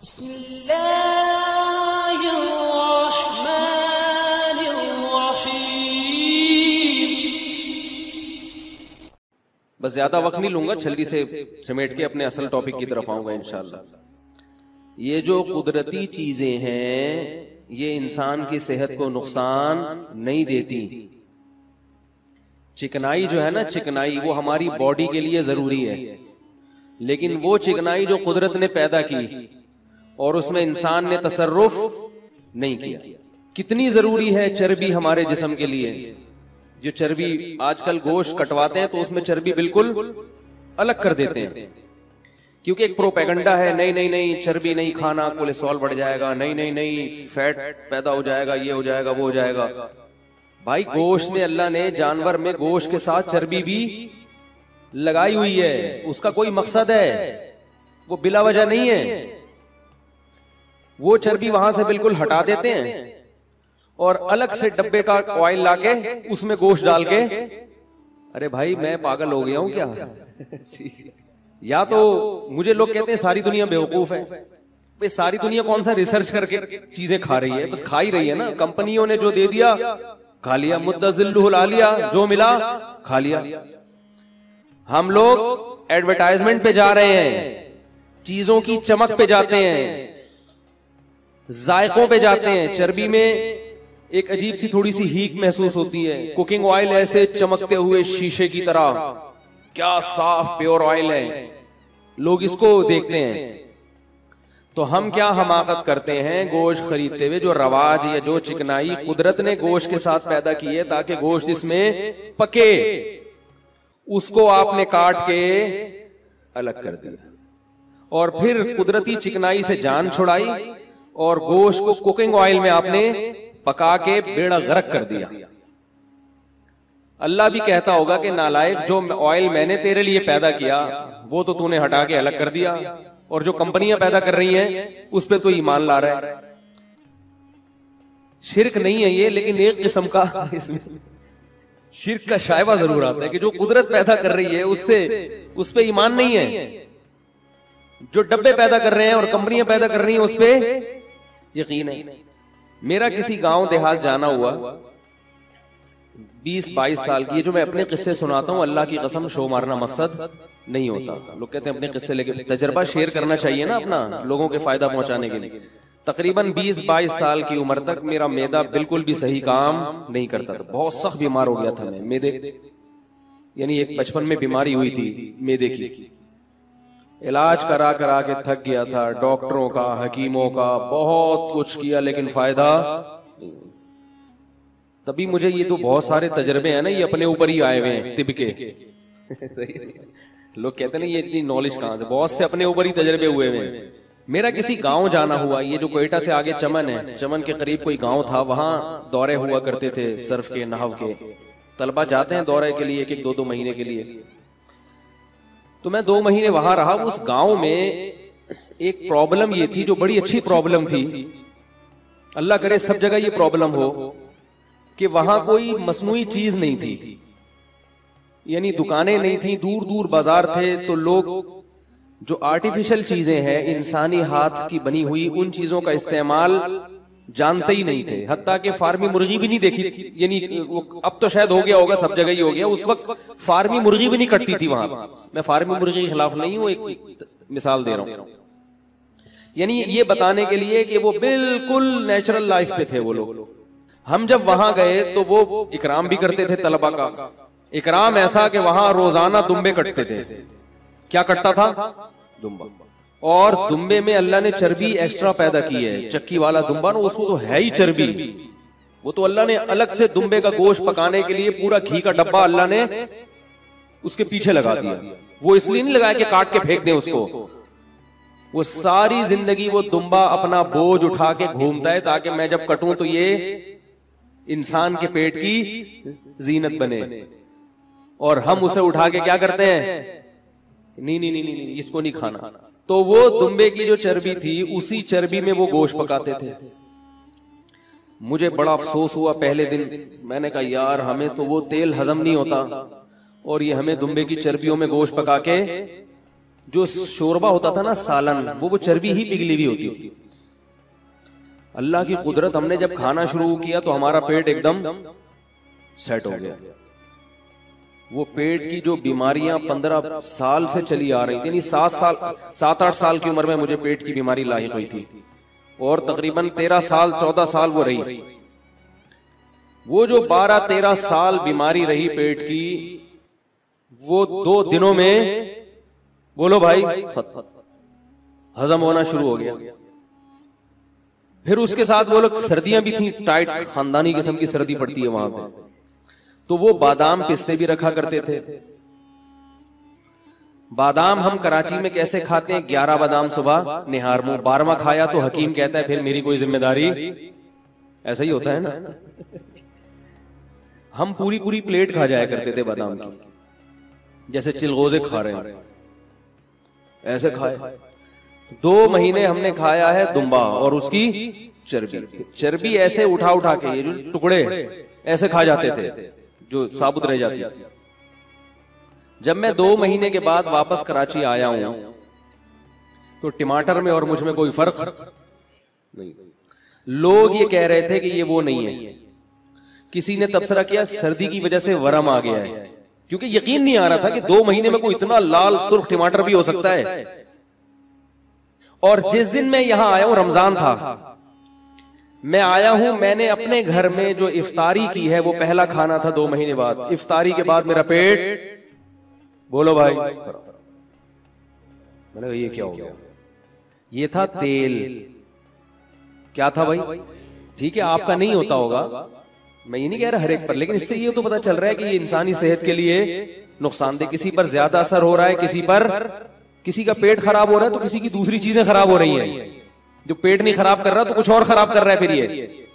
बस ज्यादा वक्त नहीं लूंगा, जल्दी से समेट के अपने असल टॉपिक की तरफ आऊंगा इंशाल्लाह। ये जो कुदरती चीजें हैं ये इंसान की सेहत को नुकसान नहीं देती। चिकनाई जो है ना, चिकनाई वो हमारी बॉडी के लिए जरूरी है, लेकिन वो चिकनाई जो कुदरत ने पैदा की और उसमें इंसान ने तसर्रुफ नहीं किया। कितनी जरूरी है चर्बी हमारे जिस्म के लिए। जो चर्बी आजकल गोश्त कटवाते हैं तो उसमें चर्बी बिल्कुल अलग कर देते हैं, क्योंकि एक प्रोपेगेंडा है, नहीं नहीं नहीं चर्बी नहीं खाना, कोलेस्ट्रॉल बढ़ जाएगा, नहीं नहीं नहीं फैट पैदा हो जाएगा, ये हो जाएगा, वो हो जाएगा। भाई गोश्त में अल्लाह ने, जानवर में गोश्त के साथ चर्बी भी लगाई हुई है, उसका कोई मकसद है, वो बिला वजह नहीं है। वो चर्बी वहां से बिल्कुल हटा देते हैं और अलग से डब्बे का ऑयल लाके उसमें गोश्त डाल के, अरे भाई मैं पागल हो गया हूं क्या? या तो मुझे लोग कहते हैं सारी दुनिया बेवकूफ है। भाई सारी दुनिया कौन सा रिसर्च करके चीजें खा रही है? बस खा ही रही है ना। कंपनियों ने जो दे दिया खा लिया, मुद्दजिल्लु ला लिया, जो मिला खा लिया। हम लोग एडवर्टाइजमेंट पे जा रहे हैं, चीजों की चमक पे जाते हैं, जायकों पे जाते हैं। चर्बी में एक अजीब सी थोड़ी सी हीक महसूस होती है। कुकिंग ऑयल ऐसे चमकते हुए शीशे की तरह, क्या साफ प्योर ऑयल है, लोग इसको देखते हैं। तो हम क्या हमाकत करते हैं गोश्त खरीदते हुए। जो रवाज या जो चिकनाई कुदरत ने गोश्त के साथ पैदा की है ताकि गोश्त इसमें पके, उसको आपने काट के अलग कर दिया और फिर कुदरती चिकनाई से जान छुड़ाई और गोश्त को कुकिंग ऑयल में आपने पका के बेड़ा गर्क कर दिया। अल्लाह भी कहता होगा कि नालायक, जो ऑयल मैंने तेरे लिए पैदा किया वो तो तूने हटा के अलग कर दिया, और जो कंपनियां पैदा कर रही हैं उस पे तो ईमान ला रहा है। शिर्क नहीं है ये, लेकिन एक किस्म का इसमें शिर्क का शायबा जरूर आता है कि जो कुदरत पैदा कर रही है उससे उस पे ईमान नहीं है। जो डब्बे पैदा कर रहे हैं और कंपनियां पैदा कर रही हैं उस पे यकीन है। मेरा किसी गांव देहात जाना हुआ 20-22 साल की, जो मैं अपने किस्से सुनाता हूँ, अल्लाह की कसम शो मारना मकसद नहीं होता। लोग कहते हैं अपने किस्से लेके, तजर्बा शेयर करना चाहिए ना अपना, लोगों के फायदा पहुंचाने के लिए। तकरीबन 20-22 साल की उम्र तक मेरा मैदा बिल्कुल भी सही काम नहीं करता था। बहुत सख्त बीमार हो गया था मैं मैदे, यानी एक बचपन में बीमारी हुई थी मैदे की। इलाज करा करा के थक गया था, डॉक्टरों का, हकीमों का, बहुत कुछ किया लेकिन फायदा नहीं। तभी मुझे ये तो बहुत सारे तजर्बे हैं ना, ये अपने ऊपर ही आए हुए हैं तिब के। लोग कहते हैं ना ये इतनी नॉलेज कहां से, बहुत से अपने ऊपर ही तजर्बे हुए हैं। मेरा किसी गांव जाना हुआ, ये जो कोयटा से आगे चमन है, चमन के करीब कोई गांव था, वहां दौरे हुआ करते थे सर्फ के, नहव के। तलबा जाते हैं दौरे के लिए, एक एक 2-2 महीने के लिए। तो मैं 2 महीने वहां रहा। उस गांव में एक प्रॉब्लम ये थी, जो बड़ी अच्छी प्रॉब्लम थी, अल्लाह करे सब जगह ये प्रॉब्लम हो, कि वहां कोई मसनूई चीज नहीं थी, यानी दुकानें नहीं थी, दूर दूर बाजार थे। तो लोग जो आर्टिफिशियल चीजें हैं, इंसानी हाथ की बनी हुई, उन चीजों का इस्तेमाल जानते ही नहीं थे। हत्ता कि फार्मी मुर्गी भी नहीं देखी, यानी अब तो शायद हो गया होगा, सब जगह ही हो गया, उस वक्त फार्मी मुर्गी भी नहीं कटती थी वहां। मैं फार्मी मुर्गी के खिलाफ नहीं हूं, एक मिसाल दे रहा हूं, यानी ये बताने के लिए कि वो बिल्कुल नेचुरल लाइफ पे थे वो लोग। हम जब वहां गए तो वो इकराम भी करते थे तलबा का। इकराम ऐसा कि वहां रोजाना दुम्बे कटते थे। क्या कटता था? दुम्बा। और दुम्बे में अल्लाह ने चर्बी एक्स्ट्रा पैदा की है। चक्की वाला दुम्बा ना, उसको तो है ही चर्बी। वो तो अल्लाह ने अलग से दुम्बे का गोश्त पकाने के लिए पूरा घी का डब्बा अल्लाह ने उसके पीछे लगा दिया। वो इसलिए नहीं लगाया कि काट के फेंक दें उसको, वो सारी जिंदगी वो दुम्बा अपना बोझ उठा के घूमता है ताकि मैं जब कटूं तो ये इंसान के पेट की जीनत बने। और हम उसे उठा के क्या करते हैं? नहीं नहीं नहीं नहीं, इसको नहीं खाना। तो वो दुम्बे की जो चर्बी थी, उसी चर्बी में वो गोश्त पकाते थे। मुझे बड़ा अफसोस हुआ पहले दिन। मैंने कहा यार, हमें तो वो तेल हजम नहीं होता और ये हमें दुम्बे की चर्बियों में गोश्त पका के जो शोरबा होता था ना, सालन, वो चर्बी ही पिघली हुई होती थी। अल्लाह की कुदरत, हमने जब खाना शुरू किया तो हमारा पेट एकदम सेट हो गया। वो पेट की जो बीमारियां 15 साल से चली आ रही थी, यानी 7-8 साल की उम्र में मुझे पेट की बीमारी लाहिक हुई थी, और तकरीबन 13-14 साल वो रही। वो जो 12-13 साल बीमारी रही पेट की, वो 2 दिनों में, बोलो भाई, हजम होना शुरू हो गया। फिर उसके साथ वो लोग, सर्दियां भी थी, टाइट खानदानी किस्म की सर्दी पड़ती है वहां पे, तो वो बादाम पिस्ते भी रखा करते थे। बादाम हम कराची में कैसे खाते हैं, 11 बादाम सुबह निहार मुंह, 12वां खाया तो हकीम कहता है फिर मेरी कोई जिम्मेदारी, ऐसा ही होता है ना। हम पूरी पूरी प्लेट खा जाया करते थे बादाम की, जैसे चिलगोजे खा रहे हैं, ऐसे खाए। 2 महीने हमने खाया है दुम्बा और उसकी चर्बी ऐसे उठा उठा के, ये जो टुकड़े ऐसे खा जाते थे जो साबुत रह जाती थी। जब मैं 2 महीने के बाद वापस कराची आया हूं तो टमाटर में और मुझ में कोई फर्क नहीं। लोग ये कह रहे थे कि ये वो नहीं है। किसी ने तबसरा किया सर्दी की वजह से वरम आ गया है, क्योंकि यकीन नहीं आ रहा था कि 2 महीने में कोई इतना लाल सुर्ख टमाटर भी हो सकता है। और जिस दिन मैं यहां आया हूं, रमजान था, मैं आया हूं, मैंने अपने घर में जो इफ्तारी की है वो पहला खाना था 2 महीने बाद। इफ्तारी के बाद मेरा पेट, बोलो भाई, मैंने कहा ये क्या हो गया? ये था तेल। क्या था भाई? ठीक है आपका नहीं होता होगा, मैं ये नहीं कह रहा हर एक पर, लेकिन इससे ये तो पता चल रहा है कि ये इंसानी सेहत के लिए नुकसानदेह। किसी पर ज्यादा असर हो रहा है, किसी का पेट खराब हो रहा है तो किसी की दूसरी चीजें खराब हो रही हैं। जो पेट नहीं खराब कर रहा तो कुछ और खराब कर रहा है फिर ये।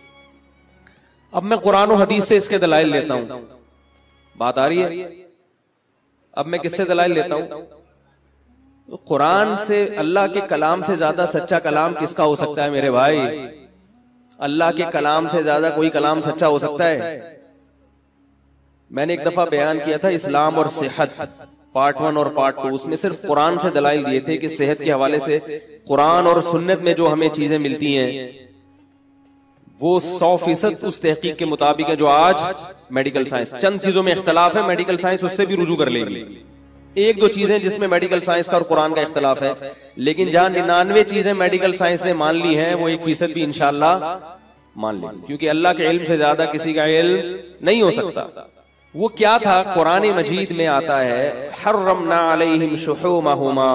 अब मैं कुरान और हदीस से इसके दलाइल लेता हूं। बात आ रही है? अब मैं किससे दलाइल लेता हूं? तो कुरान से, अल्लाह के कलाम से ज्यादा सच्चा कलाम किसका हो सकता है मेरे भाई? अल्लाह के कलाम से ज्यादा कोई कलाम सच्चा हो सकता है? मैंने एक दफा बयान किया था इस्लाम और सेहत, पार्ट 1 और पार्ट 2, उसमें सिर्फ कुरान से दलाइल दिए थे कि सेहत के हवाले से कुरान और सुन्नत में जो हमें चीजें मिलती हैं वो 100% उस तहकीक के मुताबिक है जो आज मेडिकल साइंस। चंद चीजों में इख्तलाफ है, मेडिकल साइंस उससे भी रुजू कर लेगी। 1-2 चीजें जिसमें मेडिकल साइंस का और कुरान का इख्तलाफ है, लेकिन जहां 99 चीजें मेडिकल साइंस ने मान ली हैं, वो 1% भी इंशाअल्लाह मान लेंगे, क्योंकि अल्लाह के इल्म से ज्यादा किसी का इल्म नहीं हो सकता। वो क्या था? कुरान मजीद में आता है, हर्रमना अलैहिम शुहूमहुमा,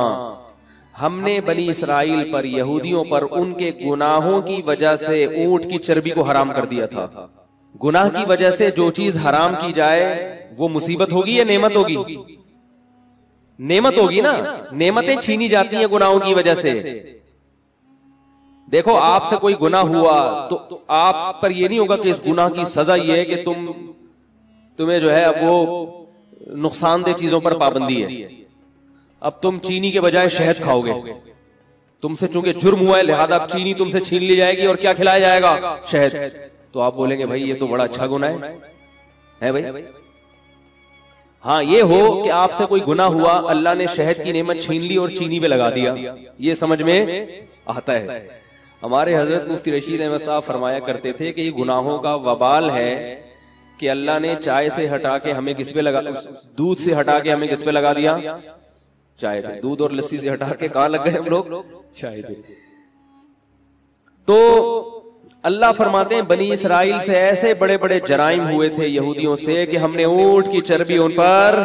हमने बनी इसराइल पर, यहूदियों पर, उनके गुनाहों की वजह से ऊंट की चर्बी को हराम कर दिया था। गुनाह की वजह से जो चीज हराम की जाए वो मुसीबत होगी या नेमत होगी? नेमत होगी ना। नेमतें छीनी जाती हैं गुनाहों की वजह से। देखो आपसे कोई गुनाह हुआ तो आप पर यह नहीं होगा कि इस गुनाह की सजा ये है कि तुम्हें जो है अब वो नुकसानदेह चीजों पर पाबंदी है, अब तुम चीनी के बजाय शहद खाओगे। तुमसे चूंकि जुर्म हुआ है लिहाजा अब चीनी तुमसे छीन ली जाएगी और क्या खिलाया जाएगा? शहद। तो आप बोलेंगे भाई ये तो बड़ा अच्छा गुनाह है भाई। हाँ ये हो कि आपसे कोई गुनाह हुआ, अल्लाह ने शहद की नेमत छीन ली और चीनी पे लगा दिया, ये समझ में आता है। हमारे हजरत मुफ्ती रशीद अहमद साहब फरमाया करते थे कि ये गुनाहों का वबाल है कि अल्लाह ने चाय से हटा के हमें किस पे लगा, दूध से हटा के हमें किस पे लगा दिया? चाय पे। दूध और लस्सी से हटा के कहां लग गए हम लोग? चाय पे। तो अल्लाह फरमाते हैं बनी इसराइल से ऐसे बड़े बड़े जराइम हुए थे यहूदियों से कि हमने ऊंट की चर्बी उन पर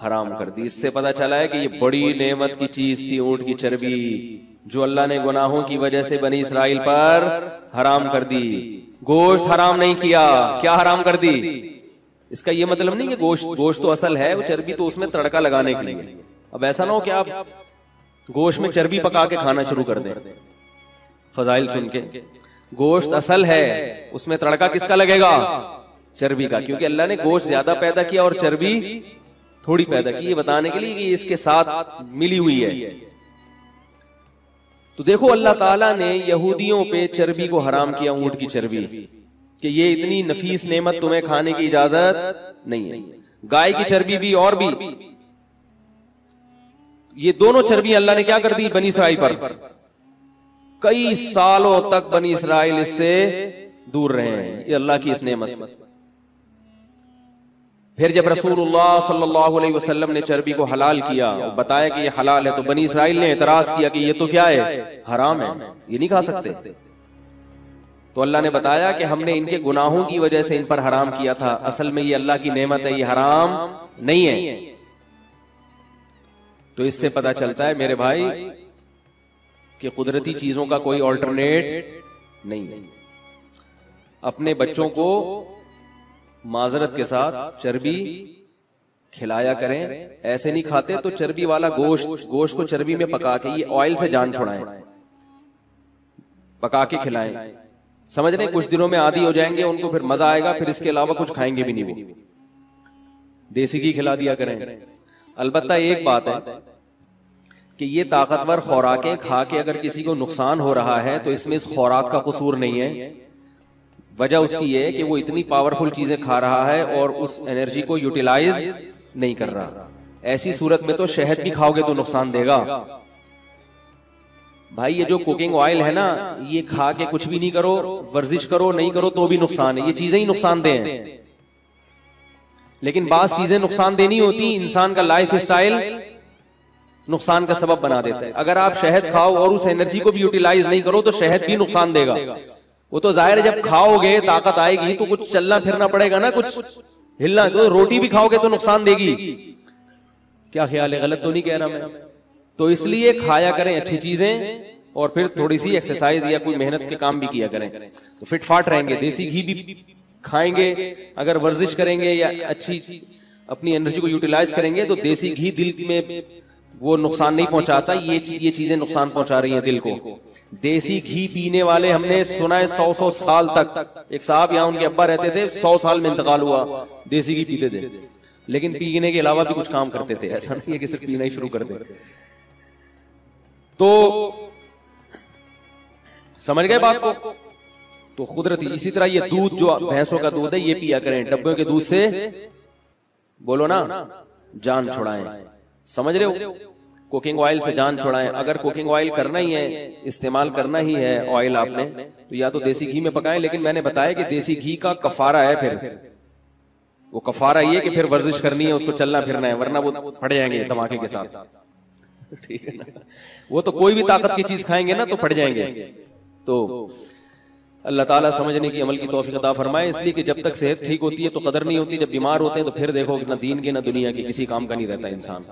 हराम कर दी। इससे पता चला है कि ये बड़ी नेमत की चीज थी ऊंट की चर्बी, जो अल्लाह ने गुनाहों की वजह से बनी इसराइल पर हराम कर दी। गोश्त हराम नहीं किया, क्या हराम कर दी? इसका ये मतलब नहीं कि गोश्त तो असल है, वो चर्बी तो उसमें तड़का लगाने के लिए। अब ऐसा ना हो कि आप गोश्त में चर्बी पका के खाना शुरू कर दें फजाइल सुन के। गोश्त असल है, उसमें तड़का किसका लगेगा? चर्बी का, क्योंकि अल्लाह ने गोश्त ज्यादा पैदा किया और चर्बी थोड़ी पैदा की, ये बताने के लिए कि इसके साथ मिली हुई है। तो देखो अल्लाह ताला ने यहूदियों पे चर्बी को हराम किया, ऊंट की चर्बी, कि ये इतनी नफीस नेमत तुम्हें खाने की इजाजत नहीं है। गाय की चर्बी भी और भी। ये दोनों चर्बी अल्लाह ने क्या कर दी बनी इसराइल पर। कई सालों तक बनी इसराइल इससे दूर रहे हैं, ये अल्लाह की इस नेमत से। फिर जब रसूलुल्लाह सल्लल्लाहु अलैहि वसल्लम ने चर्बी को हलाल किया और बताया कि ये हलाल है, तो बनी इसराइल ने एतराज किया कि ये तो क्या है, हराम है, ये नहीं खा सकते। तो अल्लाह ने बताया कि हमने इनके गुनाहों की वजह से इन पर हराम किया था, असल में ये अल्लाह की नेमत है, ये हराम नहीं है। तो इससे पता चलता है मेरे भाई कि कुदरती चीजों का कोई ऑल्टरनेट नहीं है। अपने बच्चों को माजरत के साथ चर्बी खिलाया करें, ऐसे नहीं खाते तो चर्बी वाला गोश्त को चर्बी में पका के, ये ऑयल से जान छुड़ाएं, पका के खिलाएं। समझ रहे, कुछ दिनों में आदी हो जाएंगे, उनको फिर मजा आएगा, फिर इसके अलावा कुछ खाएंगे भी नहीं वो। देसी घी खिला दिया करें। अलबत्ता एक बात है कि ये ताकतवर खुराकें खा के अगर किसी को नुकसान हो रहा है तो इसमें इस खुराक का कसूर नहीं है। वजह उसकी ये है कि वो इतनी पावरफुल चीजें खा रहा है और उस एनर्जी को यूटिलाइज नहीं कर रहा। ऐसी सूरत में तो शहद भी खाओगे तो नुकसान देगा। भाई ये जो कुकिंग ऑयल है ना, ये खा के कुछ भी नहीं करो, वर्जिश करो नहीं करो तो भी नुकसान है। ये चीजें ही नुकसानदेह हैं। लेकिन बात चीजें नुकसान देनी होती, इंसान का लाइफ स्टाइल नुकसान का सबब बना देता है। अगर आप शहद खाओ और उस एनर्जी को भी यूटिलाइज नहीं करो तो शहद भी नुकसान देगा। वो तो जाहिर है जब खाओगे ताकत आएगी तो कुछ चलना फिरना पड़ेगा ना, कुछ हिलना। तो रोटी भी खाओगे तो नुकसान देगी। क्या ख्याल है, गलत तो नहीं कह रहा मैं? तो इसलिए खाया करें अच्छी चीजें और फिर थोड़ी सी एक्सरसाइज या कोई मेहनत के काम भी किया करें तो फिट फाट रहेंगे। देसी घी भी खाएंगे, अगर वर्जिश करेंगे या अच्छी अपनी एनर्जी को यूटिलाइज करेंगे तो देसी घी दिल में वो नुकसान नहीं पहुंचाता। ये चीजें नुकसान पहुंचा रही हैं दिल को। देसी घी पीने वाले हमने सुना है 100 साल तक। एक साहब यहाँ उनके अब्बा रहते थे, 100 साल में इंतकाल हुआ, देसी घी पीते थे। लेकिन पीने के अलावा भी कुछ काम करते थे, ऐसा नहीं है कि सिर्फ पीना ही शुरू कर दे। तो समझ गए बात को? तो कुदरती इसी तरह ये दूध जो भैंसों का दूध है ये पिया करें। डब्बों के दूध से बोलो ना जान छुड़ाएं। समझ रहे हो? कुकिंग ऑयल से जान छुड़ाएं। अगर कुकिंग ऑयल करना ही है, इस्तेमाल करना ही है ऑयल आपने, तो या तो देसी घी में पकाएं। लेकिन मैंने बताया कि देसी घी का कफारा है। फिर वो कफारा ये कि फिर वर्जिश करनी है, उसको चलना फिरना है, वरना वो फट जाएंगे धमाके के साथ। ठीक है ना? वो तो कोई भी ताकत की चीज खाएंगे ना तो फट जाएंगे। तो अल्लाह ताला समझने की अमल की तौफीक अता फरमाए। इसलिए कि जब तक सेहत ठीक होती है तो कदर नहीं होती, जब बीमार होते हैं तो फिर देखो ना दीन के ना दुनिया के किसी काम का नहीं रहता इंसान।